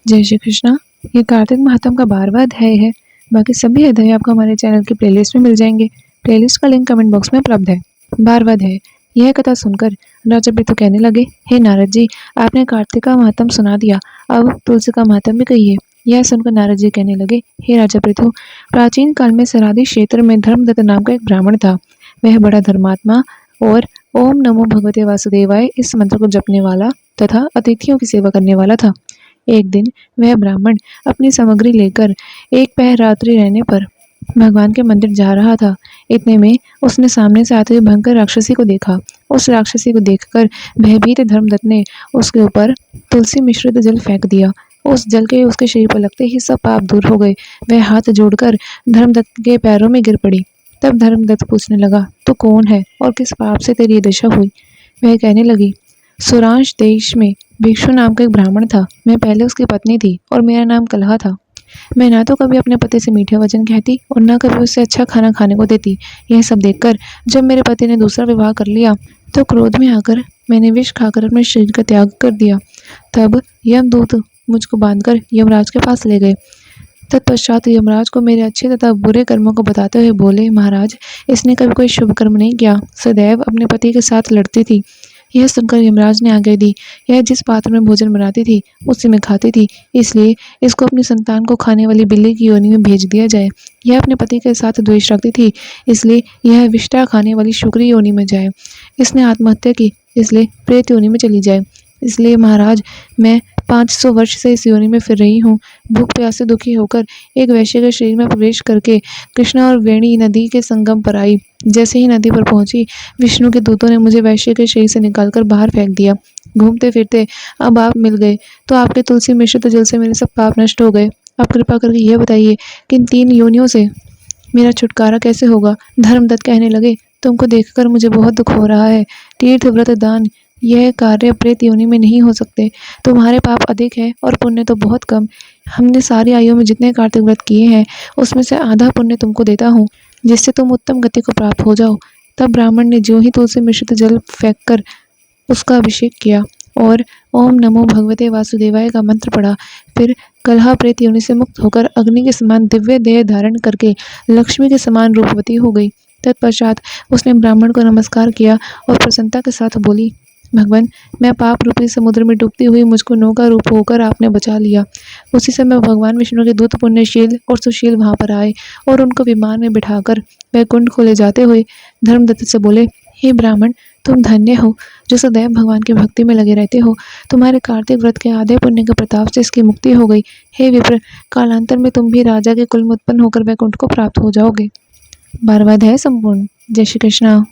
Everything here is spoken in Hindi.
जय श्री कृष्णा। ये कार्तिक महात्म का 12वां अध्याय है। बाकी सभी अध्याय आपको हमारे चैनल की प्लेलिस्ट में मिल जाएंगे। प्लेलिस्ट का लिंक कमेंट बॉक्स में उपलब्ध है। 12वां अध्याय। यह कथा सुनकर राजा पृथु कहने लगे, हे नारद जी, आपने कार्तिक का महात्म सुना दिया, अब तुलसी का महात्म भी कहिए। यह सुनकर नारद जी कहने लगे, हे राजा पृथु, प्राचीन काल में सरादी क्षेत्र में धर्मदत्त नाम का एक ब्राह्मण था। वह बड़ा धर्मात्मा और ओम नमो भगवते वासुदेवाय इस मंत्र को जपने वाला तथा अतिथियों की सेवा करने वाला था। एक दिन वह ब्राह्मण अपनी सामग्री लेकर एक पहर रात्रि रहने पर भगवान के मंदिर जा रहा था। इतने में उसने सामने से आते हुए भयंकर राक्षसी को देखा। उस राक्षसी को देखकर भयभीत धर्मदत्त ने उसके ऊपर तुलसी मिश्रित जल फेंक दिया। उस जल के उसके शरीर पर लगते ही सब पाप दूर हो गए। वह हाथ जोड़कर धर्मदत्त के पैरों में गिर पड़ी। तब धर्मदत्त पूछने लगा, तू कौन है और किस पाप से तेरी ये दशा हुई? वह कहने लगी, सुरांश देश में भिक्षु नाम का एक ब्राह्मण था। मैं पहले उसकी पत्नी थी और मेरा नाम कलहा था। मैं ना तो कभी अपने पति से मीठे वचन कहती और ना कभी उससे अच्छा खाना खाने को देती। यह सब देखकर जब मेरे पति ने दूसरा विवाह कर लिया तो क्रोध में आकर मैंने विष खाकर अपने शरीर का त्याग कर दिया। तब यमदूत मुझको बांधकर यमराज के पास ले गए। तत्पश्चात यमराज को मेरे अच्छे तथा बुरे कर्मों को बताते हुए बोले, महाराज, इसने कभी कोई शुभ कर्म नहीं किया, सदैव अपने पति के साथ लड़ती थी। यह सुनकर यमराज ने आज्ञा दी, यह जिस पात्र में भोजन बनाती थी उसी में खाती थी, इसलिए इसको अपनी संतान को खाने वाली बिल्ली की योनि में भेज दिया जाए। यह अपने पति के साथ द्वेष रखती थी, इसलिए यह विष्ठा खाने वाली शुक्री योनि में जाए। इसने आत्महत्या की, इसलिए प्रेत योनि में चली जाए। इसलिए महाराज, मैं 500 वर्ष से इस योनि में फिर रही हूँ। भूख प्यास से दुखी होकर एक वैश्य के शरीर में प्रवेश करके कृष्णा और वेणी नदी के संगम पर आई। जैसे ही नदी पर पहुंची, विष्णु के दूतों ने मुझे वैश्य के शरीर से निकालकर बाहर फेंक दिया। घूमते फिरते अब आप मिल गए तो आपके तुलसी मिश्रित जल से मेरे सब पाप नष्ट हो गए। अब कृपा करके यह बताइए कि इन 3 योनियों से मेरा छुटकारा कैसे होगा? धर्मदत्त कहने लगे, तुमको देखकर मुझे बहुत दुख हो रहा है। तीर्थ व्रत दान यह कार्य प्रेत योनि में नहीं हो सकते। तुम्हारे पाप अधिक है और पुण्य तो बहुत कम। हमने सारी आयु में जितने कार्तिक व्रत किए हैं उसमें से आधा पुण्य तुमको देता हूँ, जिससे तुम उत्तम गति को प्राप्त हो जाओ। तब ब्राह्मण ने ज्यों ही तुलसी मिश्रित जल फेंककर उसका अभिषेक किया और ओम नमो भगवते वासुदेवाय का मंत्र पढ़ा। फिर कलहा प्रेत योनि से मुक्त होकर अग्नि के समान दिव्य देह धारण करके लक्ष्मी के समान रूपवती हो गई। तत्पश्चात उसने ब्राह्मण को नमस्कार किया और प्रसन्नता के साथ बोली, भगवान, मैं पाप रूपी समुद्र में डूबती हुई मुझको नौका रूप होकर आपने बचा लिया। उसी समय भगवान विष्णु के दूत पुण्यशील और सुशील वहां पर आए और उनको विमान में बिठाकर वैकुंठ को ले जाते हुए धर्मदत्त से बोले, हे ब्राह्मण, तुम धन्य हो जो सदैव भगवान की भक्ति में लगे रहते हो। तुम्हारे कार्तिक व्रत के आधे पुण्य के प्रताप से इसकी मुक्ति हो गई। हे विप्र, कालांतर में तुम भी राजा के कुल में उत्पन्न होकर वैकुंठ को प्राप्त हो जाओगे। 12वां अध्याय संपूर्ण। जय श्री कृष्णा।